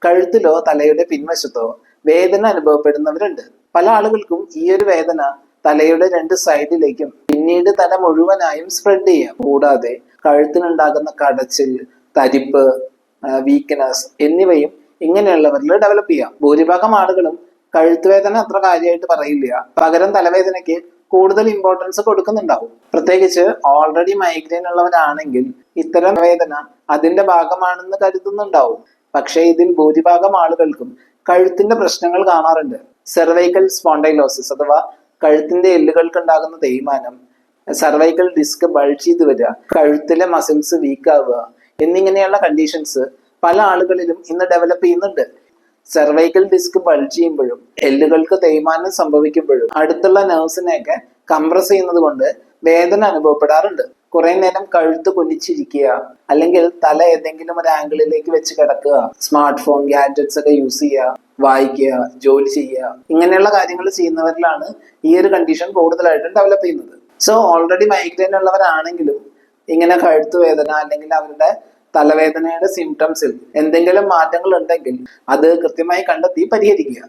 കഴുത്തിലോ തലയുടെ പിൻവശത്തോ വേദന അനുഭവപ്പെടുന്നവരുണ്ട്. പല ആളുകൾക്കും ഈ ഒരു വേദന തലയുടെ 2 സൈഡിലേക്കും പിന്നീട് തല മുഴുവനായും സ്പ്രെഡ് ചെയ്യാം. കൂടാതെ കഴുത്തിനുണ്ടാകുന്ന കടച്ചിൽ, തരിപ്പ്, വീക്ക്നെസ് എന്നിവയും ഇങ്ങനെയുള്ളവരിൽ ഡെവലപ്പ് ചെയ്യാം. ഭൂരിഭാഗം ആളുകളും കഴുത്തുവേദന അത്ര കാര്യമായിട്ട് പറയില്ല, പകരം തലവേദനയ്ക്ക് കൂടുതൽ ഇമ്പോർട്ടൻസ് കൊടുക്കുന്നുണ്ടാവും. പ്രത്യേകിച്ച് ഓൾറെഡി മൈഗ്രെയിൻ ഉള്ളവരാണെങ്കിൽ ഇത്തരം വേദന അതിന്റെ ഭാഗമാണെന്ന് കരുതുന്നുണ്ടാവും. പക്ഷേ ഇതിൽ ഭൂരിഭാഗം ആളുകൾക്കും കഴുത്തിന്റെ പ്രശ്നങ്ങൾ കാണാറുണ്ട്. സെർവൈക്കൽ സ്പോണ്ടൈലോസിസ് അഥവാ കഴുത്തിന്റെ എല്ലുകൾക്ക് ഉണ്ടാകുന്ന തേയ്മാനം, സർവൈക്കൽ ഡിസ്ക് ബൾജ് ചെയ്ത് വരിക, കഴുത്തിലെ മസിൽസ് വീക്ക് ആവുക എന്നിങ്ങനെയുള്ള കണ്ടീഷൻസ് പല ആളുകളിലും ഇന്ന് ഡെവലപ്പ് ചെയ്യുന്നുണ്ട്. സെർവൈക്കൽ ഡിസ്ക് ബൾജ് ചെയ്യുമ്പോഴും എല്ലുകൾക്ക് തേയ്മാനം സംഭവിക്കുമ്പോഴും അടുത്തുള്ള നെർവ്സിനെയൊക്കെ കംപ്രസ് ചെയ്യുന്നത് കൊണ്ട് വേദന അനുഭവപ്പെടാറുണ്ട്. കുറെ നേരം കഴുത്ത് കുനിച്ചിരിക്കുക, അല്ലെങ്കിൽ തല ഏതെങ്കിലും ഒരു ആംഗിളിലേക്ക് വെച്ച് കിടക്കുക, സ്മാർട്ട് ഫോൺ ഗാഡ്ജറ്റ്സ് ഒക്കെ യൂസ് ചെയ്യുക, വായിക്കുക, ജോലി ചെയ്യുക, ഇങ്ങനെയുള്ള കാര്യങ്ങൾ ചെയ്യുന്നവരിലാണ് ഈ ഒരു കണ്ടീഷൻ കൂടുതലായിട്ടും ഡെവലപ്പ് ചെയ്യുന്നത്. സോ ഓൾറെഡി മൈഗ്രെയിൻ ഉള്ളവരാണെങ്കിലും ഇങ്ങനെ കഴുത്ത് വേദന അല്ലെങ്കിൽ അവരുടെ തലവേദനയുടെ സിംറ്റംസിൽ എന്തെങ്കിലും മാറ്റങ്ങൾ ഉണ്ടെങ്കിൽ അത് കൃത്യമായി കണ്ടെത്തി പരിഹരിക്കുക.